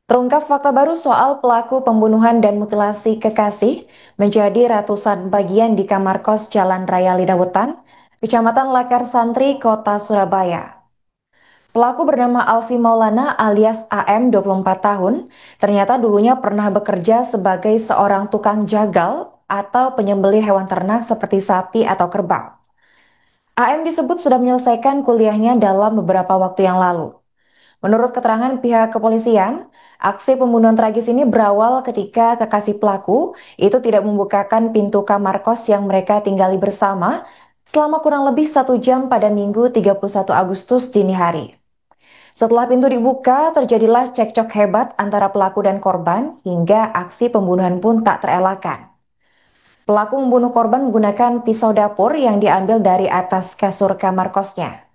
Terungkap fakta baru soal pelaku pembunuhan dan mutilasi kekasih menjadi ratusan bagian di kamar kos Jalan Raya Lidawetan, Kecamatan Lakar Santri, Kota Surabaya. Pelaku bernama Alfi Maulana alias AM 24 tahun, ternyata dulunya pernah bekerja sebagai seorang tukang jagal atau penyembelih hewan ternak seperti sapi atau kerbau. AM disebut sudah menyelesaikan kuliahnya dalam beberapa waktu yang lalu. Menurut keterangan pihak kepolisian, aksi pembunuhan tragis ini berawal ketika kekasih pelaku itu tidak membukakan pintu kamar kos yang mereka tinggali bersama selama kurang lebih 1 jam pada Minggu 31 Agustus dini hari. Setelah pintu dibuka, terjadilah cekcok hebat antara pelaku dan korban hingga aksi pembunuhan pun tak terelakkan. Pelaku membunuh korban menggunakan pisau dapur yang diambil dari atas kasur kamar kosnya.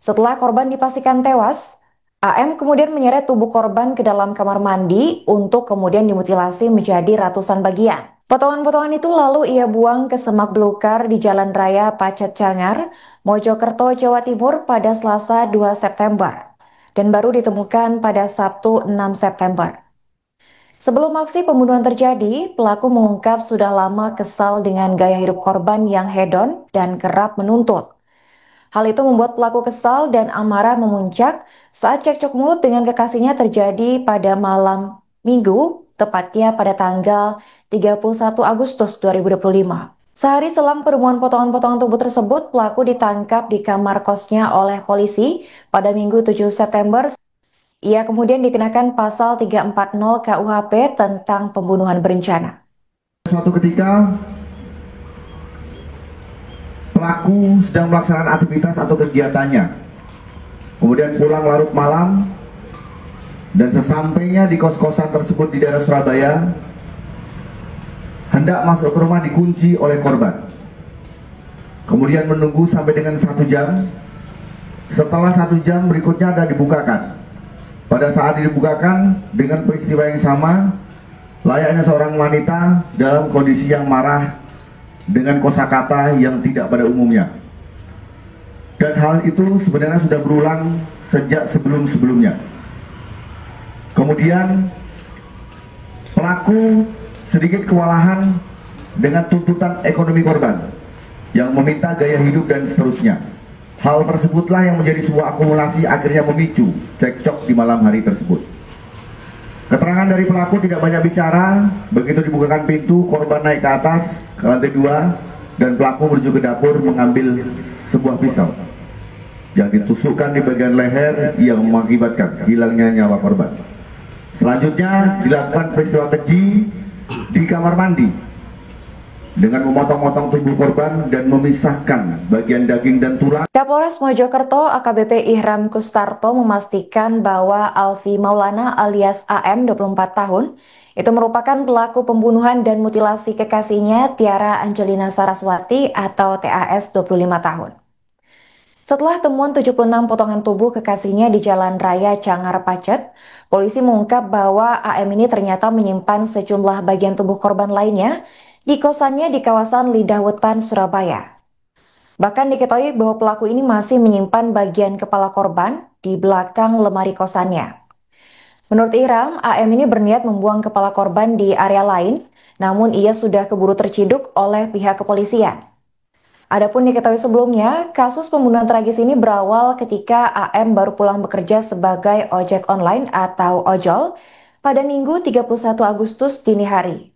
Setelah korban dipastikan tewas, AM kemudian menyeret tubuh korban ke dalam kamar mandi untuk kemudian dimutilasi menjadi ratusan bagian. Potongan-potongan itu lalu ia buang ke semak belukar di Jalan Raya Pacet Cangar, Mojokerto, Jawa Timur pada Selasa 2 September dan baru ditemukan pada Sabtu 6 September. Sebelum aksi pembunuhan terjadi, pelaku mengungkap sudah lama kesal dengan gaya hidup korban yang hedon dan kerap menuntut. Hal itu membuat pelaku kesal dan amarah memuncak saat cekcok mulut dengan kekasihnya terjadi pada malam Minggu, tepatnya pada tanggal 31 Agustus 2025. Sehari selang penemuan potongan-potongan tubuh tersebut, pelaku ditangkap di kamar kosnya oleh polisi pada Minggu 7 September. Ia kemudian dikenakan pasal 340 KUHP tentang pembunuhan berencana. Suatu ketika pelaku sedang melaksanakan aktivitas atau kegiatannya, kemudian pulang larut malam dan sesampainya di kos-kosan tersebut di daerah Surabaya, hendak masuk ke rumah dikunci oleh korban. Kemudian menunggu sampai dengan 1 jam. Setelah 1 jam berikutnya ada dibukakan. Pada saat dibukakan dengan peristiwa yang sama, layaknya seorang wanita dalam kondisi yang marah dengan kosakata yang tidak pada umumnya. Dan hal itu sebenarnya sudah berulang sejak sebelum-sebelumnya. Kemudian pelaku sedikit kewalahan dengan tuntutan ekonomi korban yang meminta gaya hidup dan seterusnya. Hal tersebutlah yang menjadi sebuah akumulasi akhirnya memicu cekcok di malam hari tersebut. Keterangan dari pelaku tidak banyak bicara. Begitu dibukakan pintu, korban naik ke atas ke lantai 2 dan pelaku menuju ke dapur mengambil sebuah pisau yang ditusukkan di bagian leher yang mengakibatkan hilangnya nyawa korban. Selanjutnya dilakukan peristiwa keji di kamar mandi dengan memotong-motong tubuh korban dan memisahkan bagian daging dan tulang. Kapolres Mojokerto AKBP Ihram Kustarto memastikan bahwa Alfi Maulana alias AM 24 tahun itu merupakan pelaku pembunuhan dan mutilasi kekasihnya Tiara Angelina Saraswati atau TAS 25 tahun. Setelah temuan 76 potongan tubuh kekasihnya di Jalan Raya Cangar Pacet, polisi mengungkap bahwa AM ini ternyata menyimpan sejumlah bagian tubuh korban lainnya di kosannya di kawasan Lidawetan, Surabaya. Bahkan diketahui bahwa pelaku ini masih menyimpan bagian kepala korban di belakang lemari kosannya. Menurut Ihram, AM ini berniat membuang kepala korban di area lain, namun ia sudah keburu terciduk oleh pihak kepolisian. Adapun diketahui sebelumnya, kasus pembunuhan tragis ini berawal ketika AM baru pulang bekerja sebagai ojek online atau ojol pada Minggu 31 Agustus dini hari.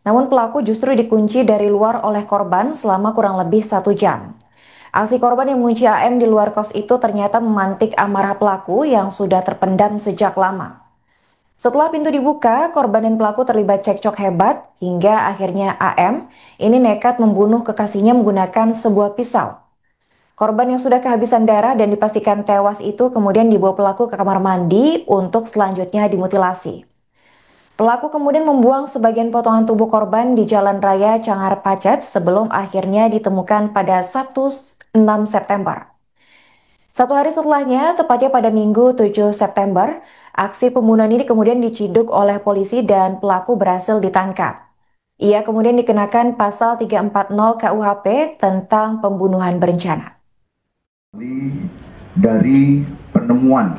Namun pelaku justru dikunci dari luar oleh korban selama kurang lebih 1 jam. Aksi korban yang mengunci AM di luar kos itu ternyata memantik amarah pelaku yang sudah terpendam sejak lama. Setelah pintu dibuka, korban dan pelaku terlibat cekcok hebat hingga akhirnya AM ini nekat membunuh kekasihnya menggunakan sebuah pisau. Korban yang sudah kehabisan darah dan dipastikan tewas itu kemudian dibawa pelaku ke kamar mandi untuk selanjutnya dimutilasi. Pelaku kemudian membuang sebagian potongan tubuh korban di Jalan Raya Cangar Pacet sebelum akhirnya ditemukan pada Sabtu 6 September. 1 hari setelahnya, tepatnya pada Minggu 7 September, aksi pembunuhan ini kemudian diciduk oleh polisi dan pelaku berhasil ditangkap. Ia kemudian dikenakan pasal 340 KUHP tentang pembunuhan berencana. Dari penemuan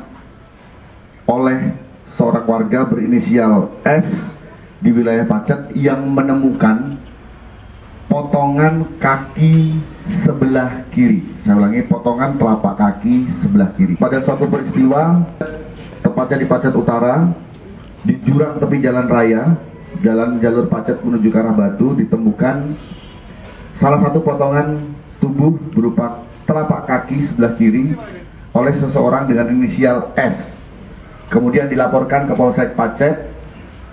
oleh seorang warga berinisial S di wilayah Pacet yang menemukan potongan kaki sebelah kiri. Saya ulangi, potongan telapak kaki sebelah kiri. Pada suatu peristiwa, tepatnya di Pacet Utara, di jurang tepi jalan raya, jalan jalur Pacet menuju ke arah Batu, ditemukan salah satu potongan tubuh berupa telapak kaki sebelah kiri oleh seseorang dengan inisial S. Kemudian dilaporkan ke Polsek Pacet.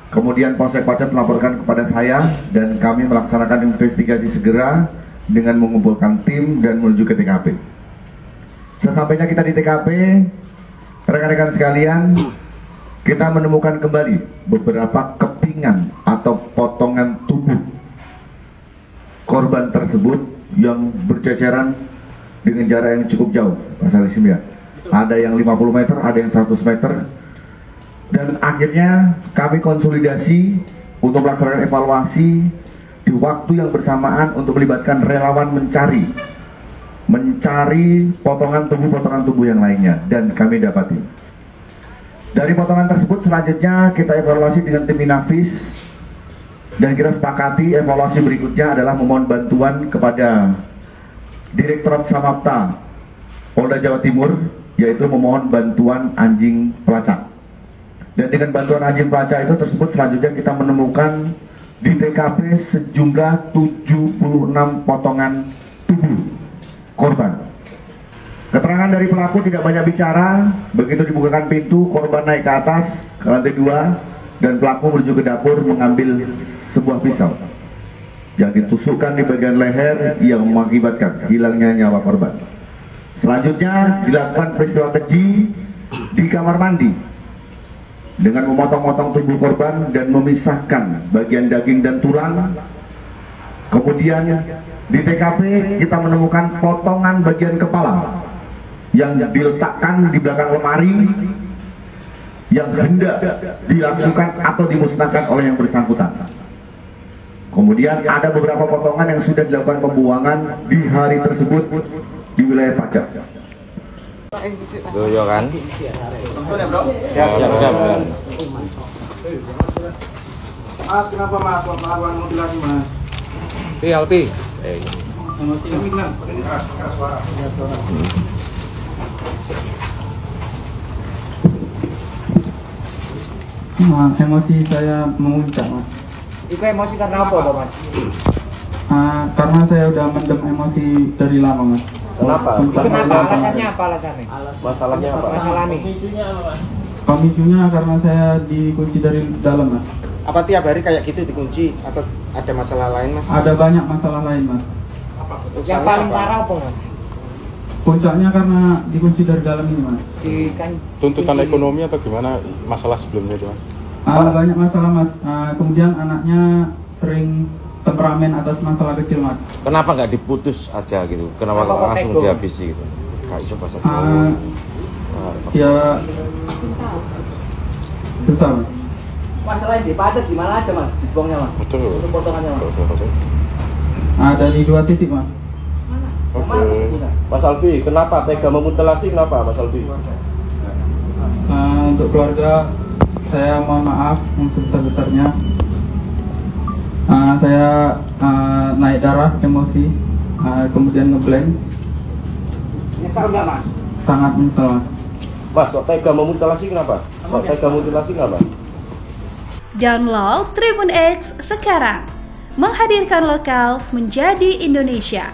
Kemudian Polsek Pacet melaporkan kepada saya dan kami melaksanakan investigasi segera dengan mengumpulkan tim dan menuju ke TKP. Sesampainya kita di TKP, rekan-rekan sekalian, kita menemukan kembali beberapa kepingan atau potongan tubuh korban tersebut yang berceceran dengan jarak yang cukup jauh, Mas Alisim ya. Ada yang 50 meter, ada yang 100 meter. Dan akhirnya kami konsolidasi untuk melaksanakan evaluasi di waktu yang bersamaan untuk melibatkan relawan mencari potongan tubuh yang lainnya, dan kami dapati. Dari potongan tersebut selanjutnya kita evaluasi dengan tim Inafis, dan kita sepakati evaluasi berikutnya adalah memohon bantuan kepada Direktorat Samapta Polda Jawa Timur, yaitu memohon bantuan anjing pelacak. Dan dengan bantuan anjing pelacak itu tersebut selanjutnya kita menemukan di TKP sejumlah 76 potongan tubuh korban. Keterangan dari pelaku tidak banyak bicara. Begitu dibukakan pintu, korban naik ke atas ke lantai 2 dan pelaku menuju ke dapur mengambil sebuah pisau yang ditusukkan di bagian leher yang mengakibatkan hilangnya nyawa korban. Selanjutnya dilakukan peristiwa keji di kamar mandi dengan memotong-motong tubuh korban dan memisahkan bagian daging dan tulang. Kemudian di TKP kita menemukan potongan bagian kepala yang diletakkan di belakang lemari yang hendak dilakukan atau dimusnahkan oleh yang bersangkutan. Kemudian ada beberapa potongan yang sudah dilakukan pembuangan di hari tersebut di wilayah Pacet. Doyo kan? Siap. Mas, kenapa mas melakukan mutilasi mas? Alpi. Emosi saya memuncak mas. Itu emosi karena apa mas? Karena saya udah mendem emosi dari lama mas. Kenapa? Kenapa? Alasannya apa alasannya? Masalahnya apa? Masalah nih. Pemicunya karena saya dikunci dari dalam mas. Apa tiap hari kayak gitu dikunci atau ada masalah lain mas? Ada banyak masalah lain mas. Yang paling parah apa mas? Puncaknya karena dikunci dari dalam ini mas. Tuntutan ekonomi atau gimana masalah sebelumnya itu mas? Banyak masalah mas. Kemudian anaknya sering temperamen atas masalah kecil mas. Kenapa nggak diputus aja gitu? Kenapa langsung dihabisi gitu? Gak iso pas Ya susah mas. Masalah di Pacet gimana aja mas? Dibuangnya mas? Betul. Untuk potongannya mas? Dari 2 titik mas. Oke. Mas Alfi, kenapa tega memutilasi? Kenapa Mas Alfi? Untuk keluarga saya mohon maaf yang sebesar-besarnya. Saya naik darah, emosi, kemudian ngeblank. Nyesal nggak mas? Sangat menyesal mas. Mas, kok tega memutilasi kenapa? Kok tega memutilasi kenapa? Download Tribun X sekarang, menghadirkan lokal menjadi Indonesia.